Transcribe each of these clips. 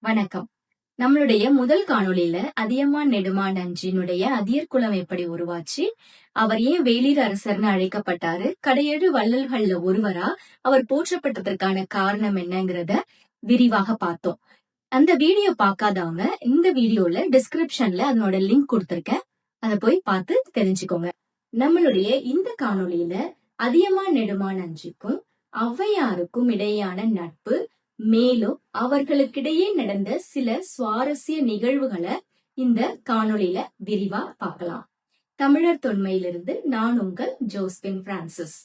வணக்கம். நம்மளுடைய முதல் காணொளியில அதியமான் நெடுமான் நஞ்சினுடைய அதியர்குலம் எப்படி உருவாச்சு, அவர் ஏன் வேளிர் அரசர்னு அழைக்கப்பட்டாரு, கடையேழு வள்ளல்கள்ல ஒருவரா அவர் போற்றப்பட்டதற்கான காரணம் என்னங்கறத விரிவாக பார்த்தோம். அந்த வீடியோ பார்க்காதவங்க இந்த வீடியோல டிஸ்கிரிப்ஷன்ல அதனோட லிங்க் கொடுத்திருக்கேன், அதை போய் பார்த்து தெரிஞ்சுக்கோங்க. நம்மளுடைய இந்த காணொளியில அதியமான் நெடுமான் நஞ்சிக்கும் ஔவையாருக்கும் இடையேயான நட்பு, மேலும் அவர்களுக்கிடையே நடந்த சில சுவாரஸ்ய நிகழ்வுகளை இந்த காணொளியில விரிவா பார்க்கலாம். தமிழர் தொன்மையிலிருந்து நான் உங்கள் ஜோஸ்பின் பிரான்சிஸ்.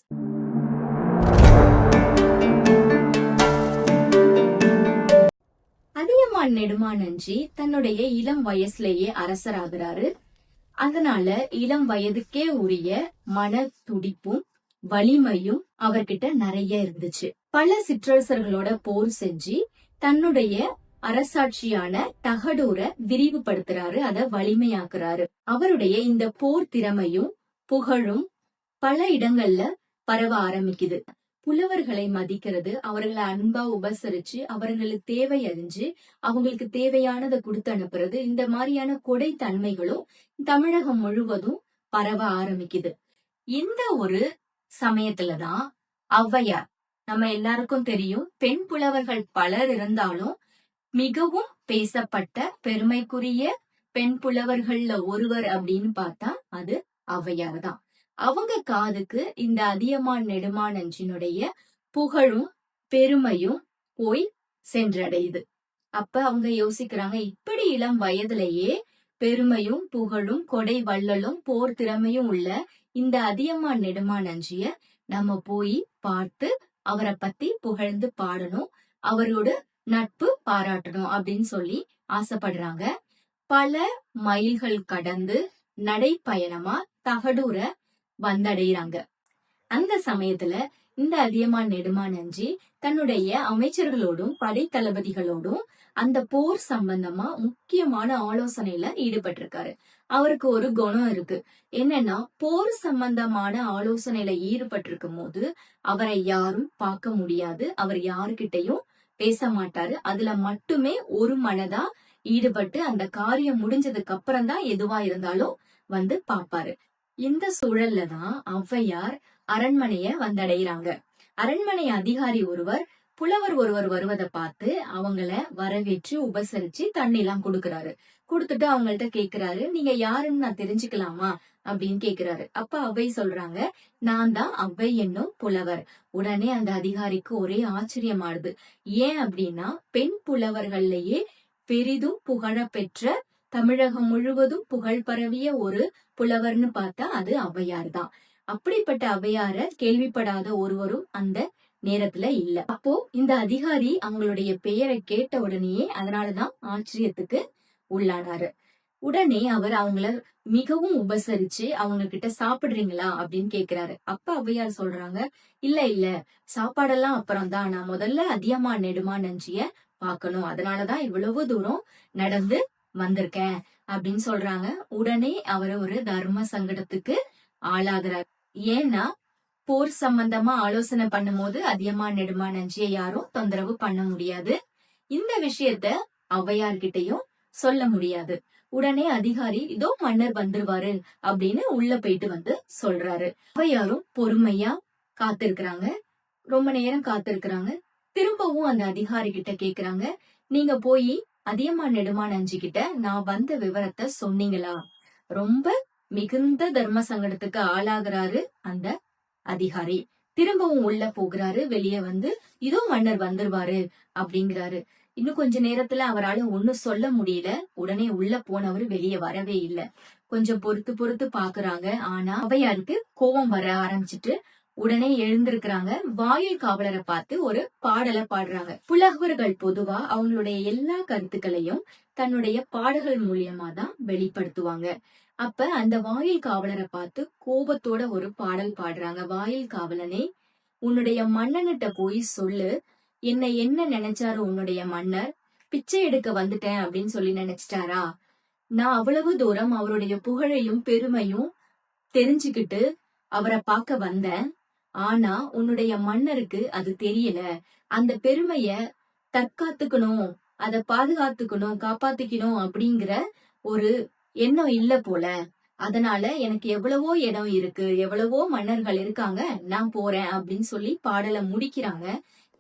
அதியமான் நெடுமான் நஞ்சி தன்னுடைய இளம் வயசுலேயே அரசராகிறாரு. அதனால இளம் வயதுக்கே உரிய மன துடிப்பும் வலிமையும் அவர்கிட்ட நிறைய இருந்துச்சு. பல சிற்றரசர்களோட போர் செஞ்சு தன்னுடைய அரசாட்சியான தகடூரை விரிவுபடுத்துறாரு, அத வலிமையாக்குறாரு. அவருடைய இந்த போர் திறமையும் புகழும் பல இடங்கள்ல பரவ ஆரம்பிக்குது. புலவர்களை மதிக்கிறது, அவர்களை அன்பா உபசரிச்சு அவர்களுக்கு தேவை அறிஞ்சு அவங்களுக்கு தேவையானதை கொடுத்து அனுப்புறது, இந்த மாதிரியான கொடை தன்மைகளும் தமிழகம் முழுவதும் பரவ ஆரம்பிக்குது. இந்த ஒரு சமயத்துலதான் ஔவையார், நம்ம எல்லாருக்கும் தெரியும், பெண் புலவர்கள் பலர் இருந்தாலும் மிகவும் பேசப்பட்ட பெருமைக்குரிய பெண் புலவர்கள்ல ஒருவர் அப்படின்னு பார்த்தா அது ஔவையார் தான். அவங்க காதுக்கு இந்த அதியமான் நெடுமான் நஞ்சினுடைய புகழும் பெருமையும் போய் சென்றடையுது. அப்ப அவங்க யோசிக்கிறாங்க, இப்படி இளம் வயதிலேயே பெருமையும் புகழும் கொடை வள்ளலும் போர் திறமையும் உள்ள இந்த அதியமான் நெடுமான் நஞ்சிய நம்ம போய் பார்த்து அவரை பத்தி புகழ்ந்து பாடணும், அவரோட நட்பு பாராட்டணும் அப்படின்னு சொல்லி ஆசைப்படுறாங்க. பல மைல்கள் கடந்து நடைப்பயணமா தகடூரை வந்தடைகிறாங்க. அந்த சமயத்துல இந்த அதியமான் நெடுமான் நஞ்சி தன்னுடைய அமைச்சர்களோடும் படை தளபதிகளோடும் அந்த போர் சம்பந்தமா முக்கியமான ஆலோசனையில ஈடுபட்டிருக்காரு. அவருக்கு ஒரு குணம் இருக்கு, என்னன்னா போர் சம்பந்தமான ஆலோசனையில ஈடுபட்டிருக்கும் போது அவரை யாரும் பார்க்க முடியாது, அவர் யாருக்கிட்டையும் பேச மாட்டாரு. அதுல மட்டுமே ஒரு மனதா ஈடுபட்டு அந்த காரியம் முடிஞ்சதுக்கு அப்புறம் தான் எதுவா இருந்தாலும் வந்து பாப்பாரு. இந்த சூழல்ல தான் ஔவையார் அரண்மனைய வந்தடைகிறாங்க. அரண்மனை அதிகாரி ஒருவர் புலவர் ஒருவர் வருவதை பார்த்து அவங்கள வரவேற்று உபசரிச்சு தண்ணி எல்லாம் கொடுக்கறாரு. கொடுத்துட்டு அவங்கள்ட்ட கேக்குறாரு, நீங்க யாருன்னு நான் தெரிஞ்சுக்கலாமா அப்படின்னு கேக்குறாரு. அப்ப ஔவை சொல்றாங்க, நான் தான் ஔவை என்னும் புலவர். உடனே அந்த அதிகாரிக்கு ஒரே ஆச்சரியமாடுது. ஏன் அப்படின்னா, பெண் புலவர்கள்லயே பெரிதும் புகழ பெற்ற, தமிழகம் முழுவதும் புகழ் பரவிய ஒரு புலவர்னு பார்த்தா அது ஔவையார் தான். அப்படிப்பட்ட ஔவையார கேள்விப்படாத ஒருவரும் அந்த நேரத்துல இல்ல. அப்போ இந்த அதிகாரி அவங்களுடைய பெயரை கேட்ட உடனேயே அதனாலதான் ஆச்சரியத்துக்கு உள்ளானாரு. உடனே அவர் அவங்கள மிகவும் உபசரிச்சு அவங்க கிட்ட சாப்பிடுறீங்களா அப்படின்னு கேக்குறாரு. அப்ப ஔவையார் சொல்றாங்க, இல்ல இல்ல, சாப்பாடெல்லாம் அப்புறம் தான், நான் முதல்ல அதியமான் நெடுமான் நஞ்சிய பாக்கணும், அதனாலதான் இவ்வளவு தூரம் நடந்து வந்திருக்கேன் அப்படின்னு சொல்றாங்க. உடனே அவர் ஒரு தர்ம சங்கடத்துக்கு ஆளாகிறார். ஏன்னா போர் சம்பந்தமா ஆலோசனை பண்ணும் போது அதியமான் நெடுமான் நஞ்சிய யாரும் தொந்தரவு பண்ண முடியாது, இந்த விஷயத்த ஔவையார்கிட்டையும் சொல்ல முடியாது. உடனே அதிகாரி இதோ மன்னர் வந்துருவாரு அப்படின்னு உள்ள போயிட்டு வந்து சொல்றாரு. ஔவையாரும் பொறுமையா காத்திருக்கிறாங்க. ரொம்ப நேரம் காத்திருக்கிறாங்க. திரும்பவும் அந்த அதிகாரி கிட்ட கேக்குறாங்க, நீங்க போய் அதியமான் நெடுமான் நஞ்சி கிட்ட நான் வந்த விவரத்தை சொன்னீங்களா? ரொம்ப மிகுந்த தர்ம சங்கடத்துக்கு ஆளாகிறாரு அந்த அதிகாரி. திரும்பவும் உள்ள போகிறாரு. வெளியே வந்து இதோ மன்னர் வந்துருவாரு அப்படிங்கிறாரு. இன்னும் கொஞ்ச நேரத்துல அவரால் ஒன்னும் சொல்ல முடியல. உடனே உள்ள போனவரு வெளியே வரவே இல்ல. கொஞ்சம் பொறுத்து பொறுத்து பாக்குறாங்க. ஆனா ஔவையாருக்கு கோபம் வர ஆரம்பிச்சிட்டு உடனே எழுந்திருக்கிறாங்க. வாயில் காவலரை பார்த்து ஒரு பாடலை பாடுறாங்க. புலவர்கள் பொதுவா அவங்களுடைய எல்லா கருத்துக்களையும் தன்னுடைய பாடல்கள் மூலியமா தான் வெளிப்படுத்துவாங்க. அப்ப அந்த வாயில் காவலரை பார்த்து கோபத்தோட ஒரு பாடல் பாடுறாங்க. வாயில் காவலனே, உன்னுடைய மன்னன்கிட்ட போய் சொல்லு, என்ன நினைச்சாரு உன்னுடைய மன்னர்? பிச்சை எடுக்க வந்துட்டேன் அப்படின்னு சொல்லி நினைச்சிட்டாரா? நான் அவ்வளவு தூரம் அவருடைய புகழையும் பெருமையும் தெரிஞ்சுக்கிட்டு அவரை பார்க்க வந்தேன். ஆனா உன்னுடைய மன்னருக்கு அது தெரியல. அந்த பெருமைய தற்காத்துக்கணும் அத பாதுகாத்துக்கணும், காப்பாத்திக்கணும் அப்படிங்கிற ஒரு எண்ணம் இல்ல போல. அதனால எனக்கு எவ்வளவோ இடம் இருக்கு, எவ்வளவோ மன்னர்கள் இருக்காங்க, நான் போறேன் அப்படின்னு சொல்லி பாடல முடிக்கிறாங்க.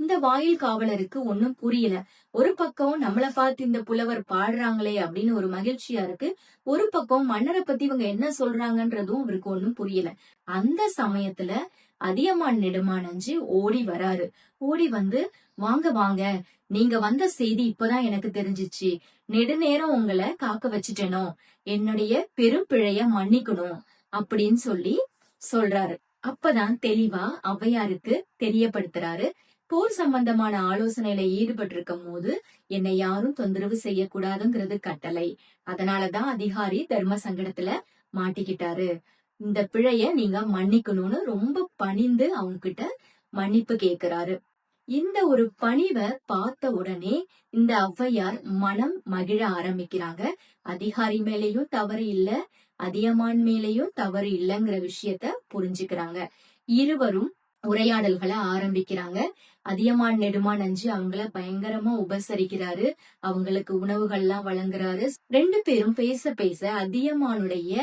இந்த வாயில் காவலருக்கு ஒண்ணும் புரியல. ஒரு பக்கம் நம்மள பார்த்து இந்த புலவர் பாடுறாங்களே அப்படின்னு ஒரு மகிழ்ச்சியா இருக்கு. ஒரு பக்கம் மன்னரை பத்தி இவங்க என்ன சொல்றாங்கன்றதும் அவருக்கு ஒண்ணும் புரியல. அந்த சமயத்துல அதியமான் நெடுமானஞ்சு ஓடி வராரு. ஓடி வந்து, வாங்க வாங்க, நீங்க வந்த செய்தி இப்பதான் எனக்கு தெரிஞ்சிச்சு. நெடுநேரம் உங்களை காக்க வச்சுட்டேனோ, என்னுடைய பெரும் பிழைய மன்னிக்கணும் அப்படின்னு சொல்லி சொல்றாரு. அப்பதான் தெளிவா ஔவையாருக்கு தெரியப்படுத்துறாரு. போர் சம்பந்தமான ஆலோசனையில ஈடுபட்டிருக்கும் போது என்னை யாரும் தொந்தரவு செய்யக்கூடாதுங்கிறது கட்டளை. அதனாலதான் அதிகாரி தர்ம சங்கடத்துல மாட்டிக்கிட்டாரு. இந்த பிழைய நீங்க மன்னிக்கணும்னு ரொம்ப பணிந்து அவங்க கிட்ட மன்னிப்பு கேக்குறாரு. இந்த ஒரு பணிவை பார்த்த உடனே இந்த ஔவையார் மனம் மகிழ ஆரம்பிக்கிறாங்க. அதிகாரி மேலேயும் தவறு இல்ல, அதியமான் மேலேயும் தவறு இல்லைங்கிற விஷயத்த புரிஞ்சுக்கிறாங்க. இருவரும் உரையாடல்களை ஆரம்பிக்கிறாங்க. அதியமான் நெடுமான் அஞ்சு அவங்கள பயங்கரமா உபசரிக்கிறாரு. அவங்களுக்கு உணவுகள்லாம் வழங்குறாரு. 2 பேரும் பேச பேச அதியமானுடைய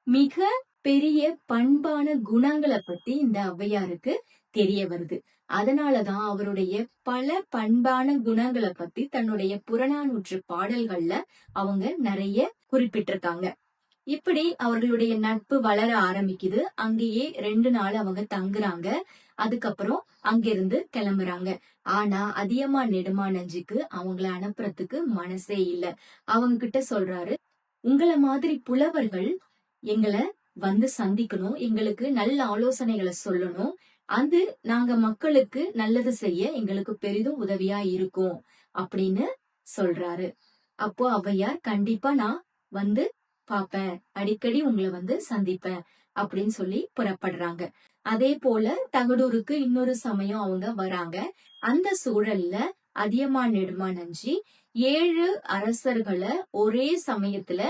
மிக பெரிய பண்பான குணங்களை பத்தி இந்த ஔவையாருக்கு தெரிய வருது. அதனாலதான் அவருடைய பல பண்பான குணங்களை பத்தி தன்னுடைய புறநானூற்று பாடல்கள்ல அவங்க நிறைய குறிப்பிட்டிருக்காங்க. இப்படி அவர்களுடைய நட்பு வளர ஆரம்பிக்குது. அங்கேயே 2 நாள் அவங்க தங்குறாங்க. அதுக்கப்புறம் அங்கிருந்து கிளம்புறாங்க. ஆனா அதியமான் நெடுமானஞ்சுக்கு அவங்கள அனுப்புறதுக்கு மனசே இல்ல. அவங்க கிட்ட சொல்றாரு, உங்கள மாதிரி புலவர்கள் எங்களை வந்து சந்திக்கணும், எங்களுக்கு நல்ல ஆலோசனைகளை சொல்லணும், அது நாங்க மக்களுக்கு நல்லது செய்ய எங்களுக்கு பெரிதும் உதவியா இருக்கும் அப்படின்னு சொல்றாரு. அப்போ ஔவையார், கண்டிப்பா நான் வந்து பாப்பேன், அடிக்கடி உங்களை வந்து சந்திப்பேன் அப்படின்னு சொல்லி புறப்படுறாங்க. அதே போல தகடூருக்கு இன்னொரு சமயம் அவங்க வராங்க. அந்த சூழல்ல அதியமான் நெடுமான் அஞ்சி 7 அரசர்களை ஒரே சமயத்துல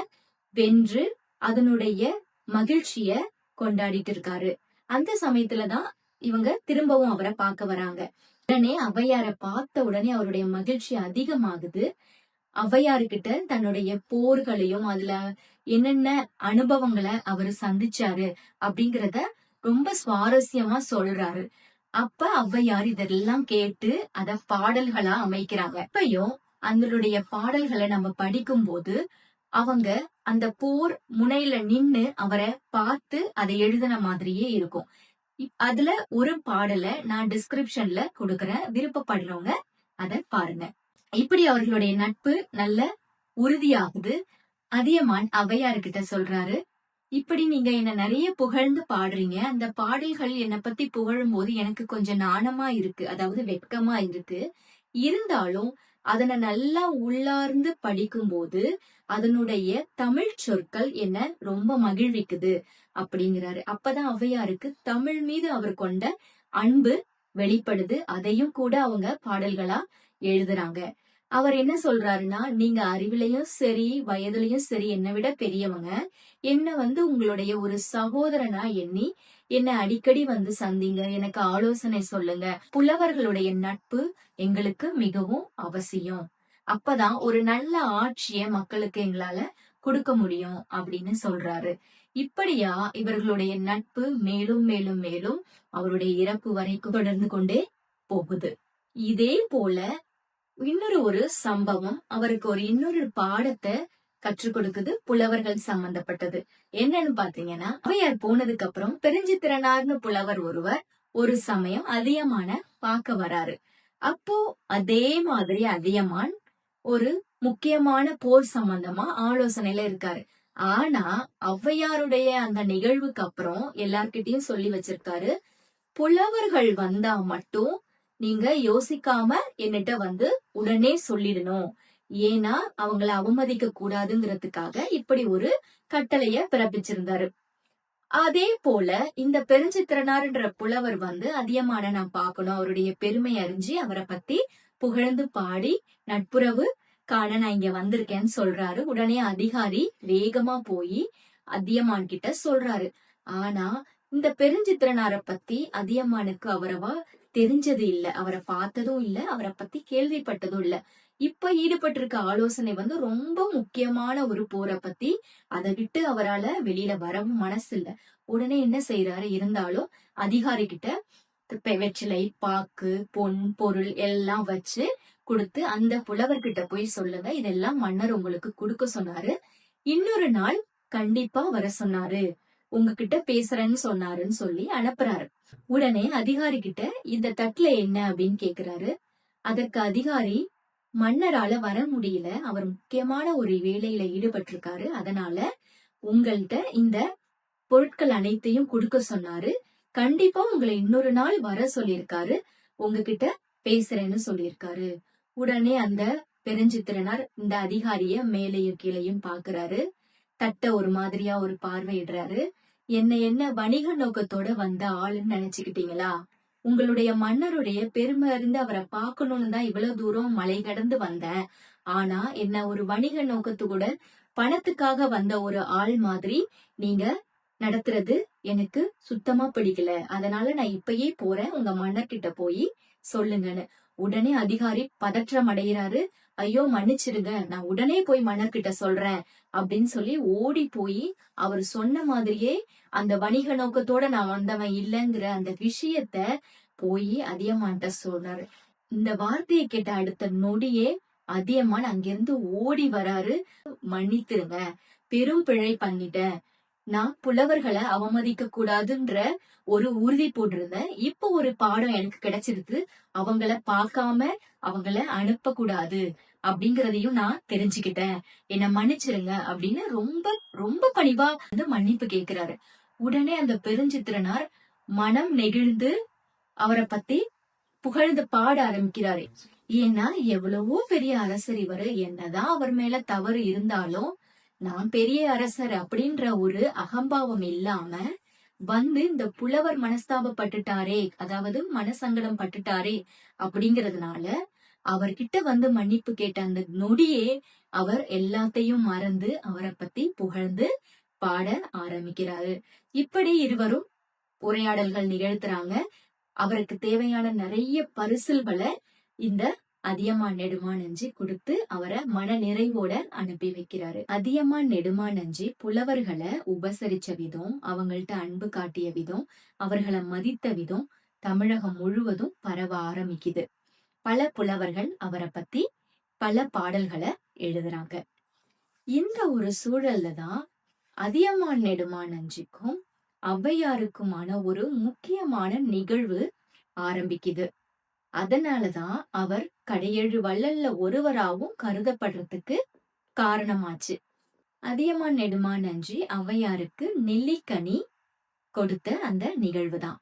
வென்று அதனுடைய மகிழ்ச்சிய கொண்டாடிட்டு இருக்காரு. அந்த சமயத்துலதான் இவங்க திரும்பவும் அவரை பார்க்க வராங்க. உடனே ஔவையார பார்த்த உடனே அவருடைய மகிழ்ச்சி அதிகமாகுது. ஔவையாருக்கிட்ட தன்னுடைய போர்களையும் அதுல என்னென்ன அனுபவங்களை அவரு சந்திச்சாரு அப்படிங்கறத ரொம்ப சுவாரஸ்யமா சொல்றாரு. அப்ப ஔவையார் இதெல்லாம் கேட்டு அத பாடல்களா அமைக்கிறாங்க. இப்பயும் அதனுடைய பாடல்களை நம்ம படிக்கும் போது அவங்க அந்த போர் முனையில நின்னு அவரை பார்த்து அதை எழுதின மாதிரியே இருக்கும். அதுல ஒரு பாடலை நான் டிஸ்கிரிப்ஷன்ல கொடுக்கறேன், விருப்பப்படுறவங்க அத பாருங்க. இப்படி அவர்களுடைய நட்பு நல்ல உறுதியாகுது. அதியமான் ஔவையார்கிட்ட சொல்றாரு, இப்படி நீங்க என்ன நிறைய புகழ்ந்து பாடுறீங்க, அந்த பாடல்கள் என்னை பத்தி புகழும் போது எனக்கு கொஞ்சம் நாணமா இருக்கு, அதாவது வெட்கமா இருக்கு. இருந்தாலும் அதனை நல்லா உள்ளார்ந்து படிக்கும்போது அதனுடைய தமிழ் சொற்கள் என்ன ரொம்ப மகிழ்விக்குது அப்படிங்கிறாரு. அப்பதான் ஔவையாருக்கு தமிழ் மீது அவர் கொண்ட அன்பு வெளிப்படுது. அதையும் கூட அவங்க பாடல்களா எழுதுறாங்க. அவர் என்ன சொல்றாருன்னா, நீங்க அறிவிலையும் சரி வயதுலயும் சரி என்னை விட பெரியவங்க, என்ன வந்து உங்களுடைய ஒரு சகோதரனா எண்ணி என்ன அடிக்கடி வந்து சந்திங்க, எனக்கு ஆலோசனை சொல்லுங்க. புலவர்களுடைய நட்பு எங்களுக்கு மிகவும் அவசியம். அப்பதான் ஒரு நல்ல ஆட்சிய மக்களுக்கு எங்களால கொடுக்க முடியும் அப்படின்னு சொல்றாரு. இப்படியா இவர்களுடைய நட்பு மேலும் மேலும் மேலும் அவருடைய இறப்பு வரைக்கும் தொடர்ந்து கொண்டே போகுது. இதே போல ஒரு சம்பவம் அவருக்கு இன்னொரு பாடத்தை கற்றுக் கொடுக்குது, புலவர்கள் சம்பந்தப்பட்டது. என்னன்னு பாத்தீங்கன்னா, ஔவையார் போனதுக்கு அப்புறம் பெருஞ்சித்திரனார்னு புலவர் ஒருவர் ஒரு சமயம் அதியமான பார்க்க வராரு. அப்போ அதே மாதிரி அதியமான் ஒரு முக்கியமான போர் சம்பந்தமா ஆலோசனையில இருக்காரு. ஆனா ஔவையாருடைய அந்த நிகழ்வுக்கு அப்புறம் எல்லார்கிட்டயும் சொல்லி வச்சிருக்காரு, புலவர்கள் வந்தா மட்டும் நீங்க யோசிக்காம என்னிட்ட வந்து உடனே சொல்லிடணும், ஏன்னா அவங்கள அவமதிக்க கூடாதுங்கிறதுக்காக இப்படி ஒரு கட்டளைய பிறப்பிச்சிருந்தாரு. அதே போல இந்த பெருஞ்சித்திரனார்ன்ற புலவர் வந்து அதியமான நான் பார்க்கணும், அவருடைய பெருமை அறிஞ்சு அவரை பத்தி புகழ்ந்து பாடி நட்புறவு காண நான் இங்க வந்திருக்கேன்னு சொல்றாரு. உடனே அதிகாரி வேகமா போய் அதியமான் கிட்ட சொல்றாரு. ஆனா இந்த பெருஞ்சித்திரனார பத்தி அதியமானுக்கு அவரவா தெரிஞ்சது இல்ல, அவரை பார்த்ததும் இல்ல, அவரை பத்தி கேள்விப்பட்டதும் இல்ல. இப்ப ஈடுபட்டிருக்க ஆலோசனை வந்து ரொம்ப முக்கியமான ஒரு போரை பத்தி. அதை விட்டு அவரால வெளியில வரவும் மனசு இல்ல. உடனே என்ன செய்யறாரு, இருந்தாலும் அதிகாரி கிட்ட வெற்றிலை, பாக்கு, பொன், பொருள் எல்லாம் வச்சு கொடுத்து, அந்த புலவர்கிட்ட போய் சொல்லுங்க, இதெல்லாம் மன்னர் உங்களுக்கு கொடுக்க சொன்னாரு, இன்னொரு நாள் கண்டிப்பா வர சொன்னாரு, உங்ககிட்ட பேசுறேன்னு சொன்னாருன்னு சொல்லி அனுப்புறாரு. உடனே அதிகாரி கிட்ட இந்த தட்டுல என்ன அப்படின்னு கேக்குறாரு. அதற்கு அதிகாரி, மன்னரால வர முடியல, அவர் முக்கியமான ஒரு வேலையில ஈடுபட்டிருக்காரு, அதனால உங்கள்ட்ட இந்த பொருட்கள் அனைத்தையும் கொடுக்க சொன்னாரு, கண்டிப்பா உங்களை இன்னொரு நாள் வர சொல்லியிருக்காரு, உங்ககிட்ட பேசுறேன்னு சொல்லியிருக்காரு. உடனே அந்த பெருஞ்சித்திரனார் இந்த அதிகாரிய மேலையும் கீழையும் பாக்குறாரு, தட்ட ஒரு மாதிரியா ஒரு பார்வையிடுறாரு. என்ன வணிக நோக்கத்தோட வந்த ஆளுன்னு நினைச்சுக்கிட்டீங்களா? உங்களுடைய மன்னருடைய பெருமை அறிந்து அவரை பார்க்கணும்னு தான் இவ்வளவு தூரம் மலை கடந்து வந்தேன். ஆனா என்ன ஒரு வணிக நோக்கத்து கூட பணத்துக்காக வந்த ஒரு ஆள் மாதிரி நீங்க நடத்துறது எனக்கு சுத்தமா பிடிக்கல. அதனால நான் இப்பயே போறேன், உங்க மன்னர்கிட்ட போய் சொல்லுங்கன்னு. உடனே அதிகாரி பதற்றம் அடைகிறாரு. ஐயோ மன்னிச்சிடுங்க, நான் உடனே போய் மன்னர்கிட்ட சொல்றேன் அப்படின்னு சொல்லி ஓடி போய் அவர் சொன்ன மாதிரியே அந்த வணிக நோக்கத்தோட நான் வந்தவன் இல்லைங்கிற அந்த விஷயத்த போய் அதியமான்ட்ட சொன்னாரு. இந்த வார்த்தையை கேட்ட அடுத்த நொடியே அதியமான் அங்கிருந்து ஓடி வராரு. மன்னித்திருங்க, பெரும் பிழை பண்ணிட்டேன், நான் புலவர்களை அவமதிக்க கூடாதுன்ற ஒரு உறுதி போட்டிருந்தேன், இப்ப ஒரு பாடம் எனக்கு கிடைச்சிருக்கு, அவங்கள பார்க்காம அவங்கள அனுப்ப கூடாது அப்படிங்கறதையும் நான் தெரிஞ்சுக்கிட்டேன், என்ன மன்னிச்சிருங்க அப்படின்னு ரொம்ப ரொம்ப பணிவா வந்து மன்னிப்பு கேக்குறாரு. உடனே அந்த பெருஞ்சித்திரனார் மனம் நெகிழ்ந்து அவரை பத்தி புகழ்ந்து பாட ஆரம்பிக்கிறாரு. ஏன்னா எவ்வளவோ பெரிய அரசர் இவரு, என்னதான் அவர் மேல தவறு இருந்தாலும் நான் பெரிய அரசர் அப்படின்ற ஒரு அகம்பாவம் இல்லாம வந்து இந்த புலவர் மனஸ்தாபப்பட்டுட்டாரே, அதாவது மனசங்கடம் பட்டுட்டாரே அப்படிங்கறதுனால அவர்கிட்ட வந்து மன்னிப்பு கேட்ட அந்த நொடியே அவர் எல்லாத்தையும் மறந்து அவரை பத்தி புகழ்ந்து பாட ஆரம்பிக்கிறாரு. இப்படி இருவரும் உரையாடல்கள் நிகழ்த்துறாங்க. அவருக்கு தேவையான நிறைய பரிசில்களை இந்த அதியமான் நெடுமானஞ்சி கொடுத்து அவரை மன நிறைவோட அனுப்பி வைக்கிறாரு. அதியமான் நெடுமானஞ்சி புலவர்களை உபசரிச்ச விதம், அவங்கள்ட்ட அன்பு காட்டிய விதம், அவர்களை மதித்த விதம் தமிழகம் முழுவதும் பரவ ஆரம்பிக்குது. பல புலவர்கள் அவரை பத்தி பல பாடல்களை எழுதுறாங்க. இந்த ஒரு சூழல்ல தான் அதியமான் நெடுமானஞ்சிக்கும் ஔவையாருக்குமான ஒரு முக்கியமான நிகழ்வு ஆரம்பிக்குது. அதனாலதான் அவர் கடையேழு வள்ளல்ல ஒருவராகவும் கருதப்படுறதுக்கு காரணமாச்சு. அதியமான் நெடுமானஞ்சி ஔவையாருக்கு நெல்லிக்கனி கொடுத்த அந்த நிகழ்வுதான்.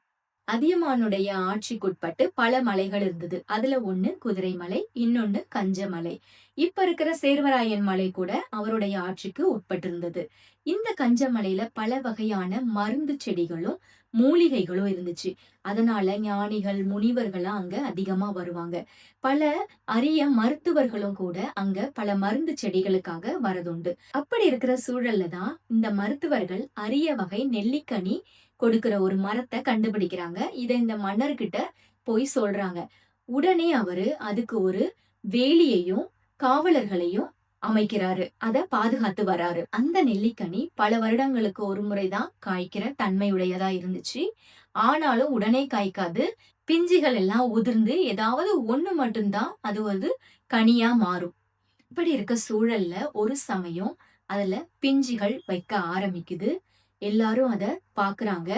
அதியமானுடைய ஆட்சிக்குட்பட்டு பல மலைகள் இருந்தது. அதுல ஒண்ணு குதிரை மலை, இன்னொன்னு கஞ்சமலை. இப்ப இருக்கிற சேர்வராயன் மலை கூட அவருடைய ஆட்சிக்கு உட்பட்டிருந்தது. இந்த கஞ்சமலையில பல வகையான மருந்து செடிகளும் மூலிகைகளும் இருந்துச்சு. அதனால ஞானிகள் முனிவர்கள்லாம் அங்க அதிகமா வருவாங்க. பல அரிய மருத்துவர்களும் கூட அங்க பல மருந்து செடிகளுக்காக வரதுண்டு. அப்படி இருக்கிற சூழல்ல தான் இந்த மருத்துவர்கள் அரிய வகை நெல்லிக்கனி கொடுக்கிற ஒரு மரத்தை கண்டுபிடிக்கிறாங்க. இத இந்த மன்னர்கிட்ட போய் சொல்றாங்க. உடனே அவரு அதுக்கு ஒரு வேலியையும் காவலர்களையும் அமைக்கிறாரு. அத பாதுகாத்து வராரு. அந்த நெல்லிக்கனி பல வருடங்களுக்கு ஒரு முறைதான் காய்க்கிற தன்மையுடையதா இருந்துச்சு. ஆனாலும் உடனே காய்க்காது. பிஞ்சுகள் எல்லாம் உதிர்ந்து ஏதாவது ஒண்ணு மட்டும்தான் அது ஒரு கனியா மாறும். இப்படி இருக்க சூழல்ல ஒரு சமயம் அதுல பிஞ்சுகள் வைக்க ஆரம்பிக்குது. எல்லாரும் அத பாக்குறாங்க.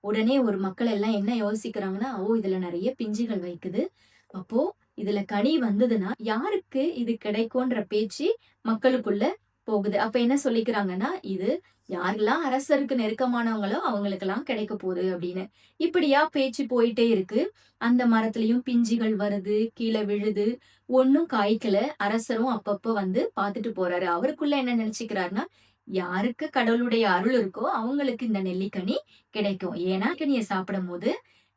உடனே ஒரு மக்கள் எல்லாம் என்ன யோசிக்கிறாங்கன்னா, ஓ இதுல நிறைய பிஞ்சுகள் வைக்குது, அப்போ இதுல கனி வந்ததுன்னா யாருக்கு இது கிடைக்கும்ன்ற பேச்சு மக்களுக்குள்ள போகுது. அப்ப என்ன சொல்லிக்கிறாங்கன்னா, இது யாரெல்லாம் அரசருக்கு நெருக்கமானவங்களோ அவங்களுக்கெல்லாம் கிடைக்க போகுது அப்படின்னு. இப்படியா பேச்சு போயிட்டே இருக்கு. அந்த மரத்திலயும் பிஞ்சுகள் வருது, கீழே விழுது, ஒன்னும் காய்க்கல. அரசரும் அப்பப்ப வந்து பாத்துட்டு போறாரு. அவருக்குள்ள என்ன நினைச்சுக்கிறாருன்னா, யாருக்கு கடவுளுடைய அருள் இருக்கோ அவங்களுக்கு இந்த நெல்லிக்கனி கிடைக்கும். ஏன்னா நெல்லிக்கனியை சாப்பிடும் போது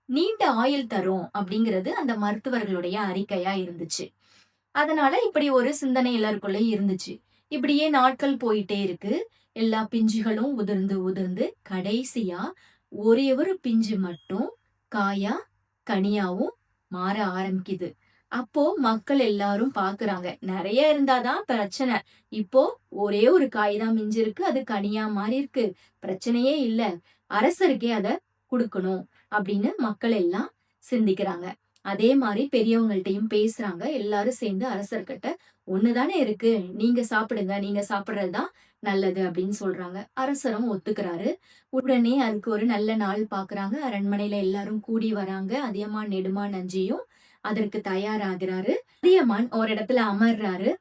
நீண்ட ஆயுள் தரும் அப்படிங்கிறது அந்த மருத்துவர்களுடைய அறிக்கையா இருந்துச்சு. அதனால இப்படி ஒரு சிந்தனை எல்லாருக்குள்ள இருந்துச்சு. இப்படியே நாட்கள் போயிட்டே இருக்கு. எல்லா பிஞ்சுகளும் உதிர்ந்து உதிர்ந்து கடைசியா ஒரே ஒரு பிஞ்சு மட்டும் காயா கனியாவும் மாற ஆரம்பிக்குது. அப்போ மக்கள் எல்லாரும் பாக்குறாங்க. நெறைய இருந்தாதான் பிரச்சனை. இப்போ ஒரே ஒரு காய் தான் மிஞ்சிருக்கு. அது கனியா மாறி இருக்கு. பிரச்சனையே இல்ல. அரசருக்கே அத குடுக்கணும் அப்படின்னு மக்கள் எல்லாம் சிந்திக்கிறாங்க. அதே மாரி பெரியவங்கள்ட்டயும் பேசுறாங்க. எல்லாரும் சேர்ந்து அரசர்கிட்ட "ஒண்ணு தானே இருக்கு. நீங்க சாப்பிடுங்க. நீங்க சாப்பிடுறது தான் நல்லது" அப்படின்னு சொல்றாங்க. அரசரும் ஒத்துக்கிறாரு. உடனே அதுக்கு ஒரு நல்ல நாள் பாக்குறாங்க. அரண்மனையில எல்லாரும் கூடி வராங்க. அதியமான் நெடுமான் அஞ்சியும் அதற்கு தயாராகிறாரு. அதியமான் ஒரு இடத்துல அமர்றாரு.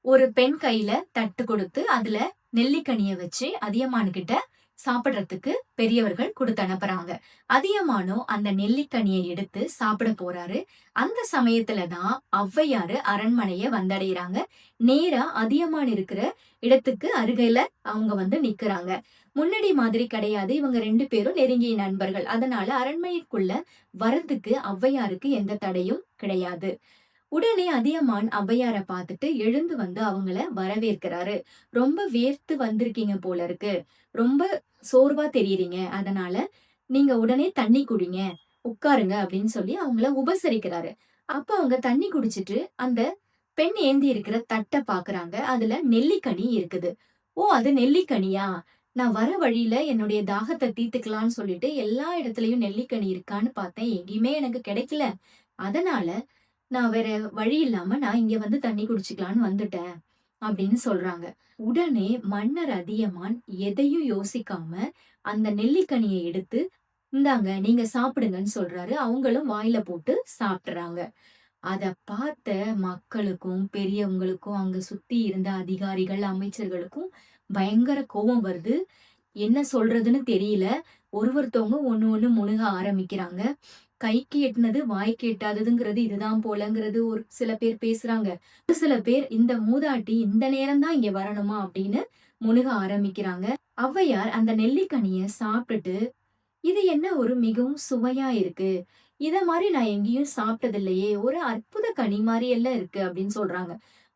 ஒரு பெண் கையில தட்டு கொடுத்து அதுல நெல்லிக்கனிய வச்சு அதியமான் கிட்ட சாப்பிடுறதுக்கு பெரியவர்கள் குடுத்து அனுப்புறாங்க. அதியமானும் அந்த நெல்லிக்கனியை எடுத்து சாப்பிட போறாரு. அந்த சமயத்துல தான் ஔவையாரு அரண்மனைய வந்தடையறாங்க. நேரா அதியமான் இருக்கிற இடத்துக்கு அருகில அவங்க வந்து நிக்கிறாங்க. முன்னாடி மாதிரி கிடையாது. இவங்க 2 பேரும் நெருங்கிய நண்பர்கள். அதனால அரண்மனைக்குள்ள வரதுக்கு ஔவையாருக்கு எந்த தடையும் கிடையாது. உடனே அதியமான் ஔவையார பார்த்துட்டு எழுந்து வந்து அவங்கள வரவேற்கிறாரு. "ரொம்ப வேர்த்து வந்திருக்கீங்க போல இருக்கு. ரொம்ப சோர்வா தெரியிறீங்க. அதனால நீங்க உடனே தண்ணி குடிங்க. உட்காருங்க" அப்படின்னு சொல்லி அவங்கள உபசரிக்கிறாரு. அப்ப அவங்க தண்ணி குடிச்சிட்டு அந்த பெண் ஏந்தி இருக்கிற தட்ட பாக்குறாங்க. அதுல நெல்லிக்கனி இருக்குது. "ஓ! அது நெல்லிக்கனியா? நான் வர வழியில என்னுடைய தாகத்த தீர்த்துக்கலாம்னு சொல்லிட்டு எல்லா இடத்துலயும் நெல்லிக்கனி இருக்கான்னு பார்த்தேன். எங்கேயுமே எனக்கு கிடைக்கல. அதனால நான் வேற வழி இல்லாம நான் இங்க வந்து தண்ணி குடிச்சுக்கலான்னு வந்துட்டேன்" அப்படின்னு சொல்றாங்க. உடனே மன்னர் அதியமான் எதையும் யோசிக்காம அந்த நெல்லிக்கனிய எடுத்து, "இந்தாங்க நீங்க சாப்பிடுங்கன்னு" சொல்றாரு. அவங்களும் வாயில போட்டு சாப்பிடுறாங்க. அத பார்த்த மக்களுக்கும், பெரியவங்களுக்கும், அங்க சுத்தி இருந்த அதிகாரிகள், அமைச்சர்களுக்கும் பயங்கர கோவம் வருது. என்ன சொல்றதுன்னு தெரியல. ஒருத்தவங்க ஒண்ணு ஒண்ணு முணுக ஆரம்பிக்கிறாங்க. கைக்கு எட்டுனது வாய்க்கு எட்டாததுங்கிறது இதுதான் போலங்கிறது ஒரு சில பேர் பேசுறாங்க. ஒரு சில பேர் இந்த மூதாட்டி இந்த நேரம் தான் இங்க வரணுமா அப்படின்னு முணுக ஆரம்பிக்கிறாங்க. ஔவையார் அந்த நெல்லிக்கனிய சாப்பிட்டுட்டு, "இது என்ன ஒரு மிகவும் சுவையா இருக்கு. இத மாரி நான் எங்கேயும் சாப்பிட்டதில்லையே. ஒரு அற்புத கனி மாரி எல்லாம் இருக்கு" அப்படின்னு சொல்றாங்க.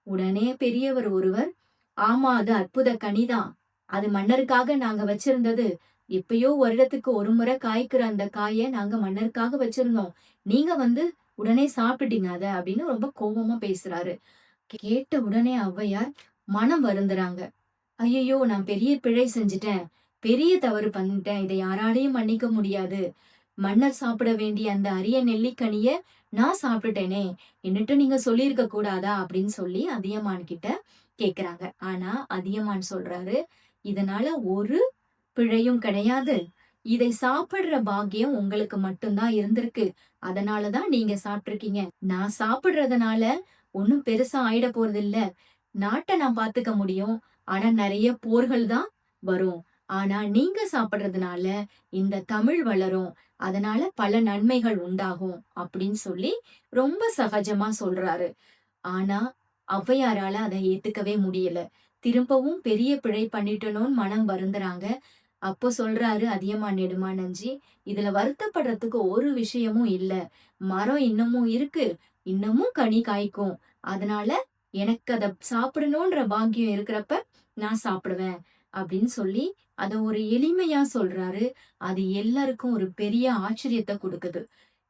உடனே பெரியவர் ஒருவர், "ஆமா, அது அற்புத கனிதான். அது மன்னருக்காக நாங்க வச்சிருந்தது. எப்பயோ வருடத்துக்கு ஒரு முறை காய்க்கிற அந்த காய நாங்க மன்னருக்காக வச்சிருந்தோம். நீங்க வந்து உடனே சாப்பிட்டுட்டீங்க அத" அப்படின்னு ரொம்ப கோவமா பேசுறாரு. கேட்ட உடனே ஔவையார் மனம் வருந்துறாங்க. "ஐயையோ! நான் பெரிய பிழை செஞ்சுட்டேன். பெரிய தவறு பண்ணிட்டேன். இத யாராலயும் மன்னிக்க முடியாது. மன்னர் சாப்பிட வேண்டிய அந்த அரிய நெல்லிக்கனிய நான் சாப்பிட்டுட்டேனே! என்னட்ட நீங்க சொல்லியிருக்க கூடாதா?" அப்படின்னு சொல்லி அதியமான் கிட்ட கேக்குறாங்க. ஆனா அதியமான் சொல்றாரு, "இதனால ஒரு பிழையும் கிடையாது. இதை சாப்பிடுற பாக்கியம் உங்களுக்கு மட்டும் தான் இருந்திருக்கு. அதனால தான் நீங்க சாப்பிட்டுருக்கீங்க. நான் சாப்பிடுறதுனால ஒண்ணும் பெருசா ஆயிட போறதில்ல. நாட்ட நான் பாத்துக்க முடியும். ஆனா நெறைய போர்கள் தான் வரும். ஆனா நீங்க சாப்பிடுறதுனால இந்த தமிழ் வளரும். அதனால பல நன்மைகள் உண்டாகும்" அப்படின்னு சொல்லி ரொம்ப சகஜமா சொல்றாரு. ஆனா ஔவையாரால அத ஏத்துக்கவே முடியல. திரும்பவும் பெரிய பிழை பண்ணிட்டனோன்னு மனம் வருந்துறாங்க. அப்போ சொல்றாரு அதியமான் நெடுமானஞ்சி, "இதுல வருத்தப்படுறதுக்கு ஒரு விஷயமும் இல்ல. மரம் இன்னமும் இருக்கு. இன்னமும் கனி காய்க்கும். அதனால எனக்கு அத சாப்பிடணும்ன்ற பாக்கியம் இருக்கிறப்ப நான் சாப்பிடுவேன்" அப்படின்னு சொல்லி அத ஒரு எளிமையா சொல்றாரு. அது எல்லாருக்கும் ஒரு பெரிய ஆச்சரியத்த குடுக்குது.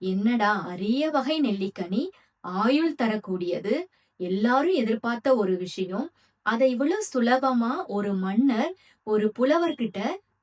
என்னடா அரிய வகை நெல்லிக்கனி, ஆயுள் தரக்கூடியது, எல்லாரும் எதிர்பார்த்த ஒரு விஷயம். அத இவ்வளவு சுலபமா ஒரு மன்னர் ஒரு புலவர்கிட்ட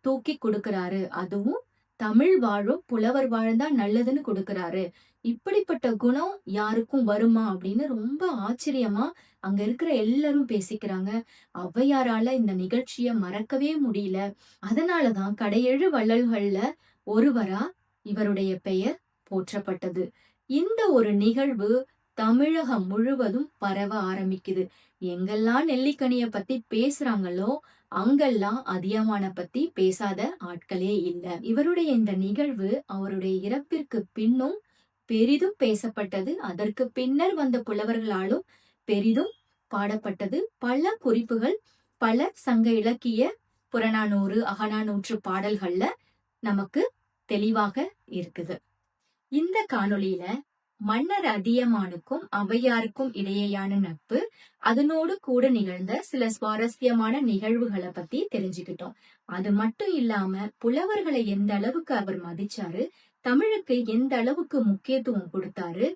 தூக்கி குடுக்குறாரு. அதுவும் தமிழ் வாழும் புலவர் வாழ்ந்தா நல்லதுன்னு குடுக்குறாரு. இப்படிப்பட்ட குணம் யாருக்கும் வருமா? அப்படின்னு ரொம்ப ஆச்சரியமா அங்க இருக்கிற எல்லாரும் பேசிக்கிறாங்க. ஔவையாரால இந்த நிகழ்ச்சிய மறக்கவே முடியல. அதனாலதான் கடையெழு வள்ளல்கள்ல ஒருவரா இவருடைய பெயர் போற்றப்பட்டது. இந்த ஒரு நிகழ்வு தமிழகம் முழுவதும் பரவ ஆரம்பிக்குது. எங்கெல்லாம் நெல்லிக்கனிய பத்தி பேசுறாங்களோ, அங்கெல்லாம் அதியமான பத்தி பேசாத ஆட்களே இல்ல. இவருடைய இந்த நிகழ்வு அவருடைய இறப்பிற்கு பின்னும் பெரிதும் பேசப்பட்டது. அதற்கு பின்னர் வந்த புலவர்களாலும் பெரிதும் பாடப்பட்டது. பல குறிப்புகள், பல சங்க இலக்கிய, புறநானூறு, அகநானூற்று பாடல்கள்ல நமக்கு தெளிவாக இருக்குது. இந்த காணொளியில மன்னர் அதியமானுக்கும் ஔவையாருக்கும் இடையேயான நட்பு, அதனோடு கூட நிகழ்ந்த சில சுவாரஸ்யமான நிகழ்வுகளை பத்தி தெரிஞ்சுக்கிட்டோம். அது மட்டும் இல்லாம புலவர்களை எந்த அளவுக்கு அவர் மதிச்சாரு, தமிழுக்கு எந்த அளவுக்கு முக்கியத்துவம் கொடுத்தாரு,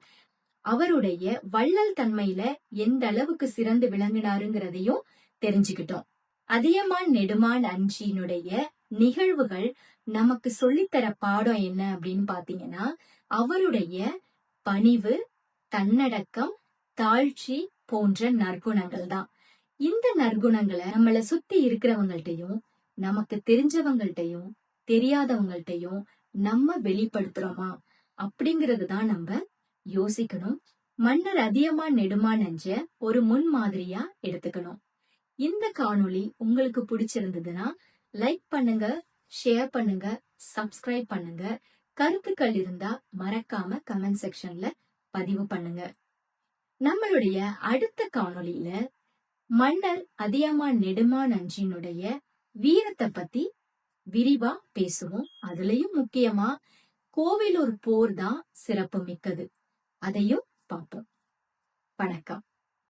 அவருடைய வள்ளல் தன்மையில எந்த அளவுக்கு சிறந்து விளங்கினாருங்கிறதையும் தெரிஞ்சுக்கிட்டோம். அதியமான் நெடுமான் அஞ்சியினுடைய நிகழ்வுகள் நமக்கு சொல்லித்தர பாடம் என்ன அப்படின்னு பாத்தீங்கன்னா, அவருடைய பணிவு, தன்னடக்கம், தாழ்ச்சி போன்ற நற்குணங்கள் தான். இந்த நற்குணங்களை நம்மள சுத்தி இருக்கிறவங்கள்ட்டையும், நமக்கு தெரிஞ்சவங்கள்ட்டையும், தெரியாதவங்கள்ட்டையும் நம்ம வெளிப்படுத்துறோமா அப்படிங்கறது தான் நம்ம யோசிக்கணும். மன்னர் அதியமான் நெடுமான் அஞ்ச ஒரு முன்மாதிரியா எடுத்துக்கணும். இந்த காணொளி உங்களுக்கு பிடிச்சிருந்ததுன்னா லைக் பண்ணுங்க, ஷேர் பண்ணுங்க, சப்ஸ்கிரைப் பண்ணுங்க. கருத்துக்கள் இருந்தா மறக்காம கமெண்ட் செக்ஷன்ல பதிவு பண்ணுங்க. நம்மளுடைய அடுத்த காணொளியில மன்னர் அதியமான் நெடுமான் அஞ்சினுடைய வீரத்தை பத்தி விரிவா பேசுவோம். அதுலயும் முக்கியமா கோவிலூர் போர் தான் சிறப்பு மிக்கது. அதையும் பார்ப்போம். வணக்கம்.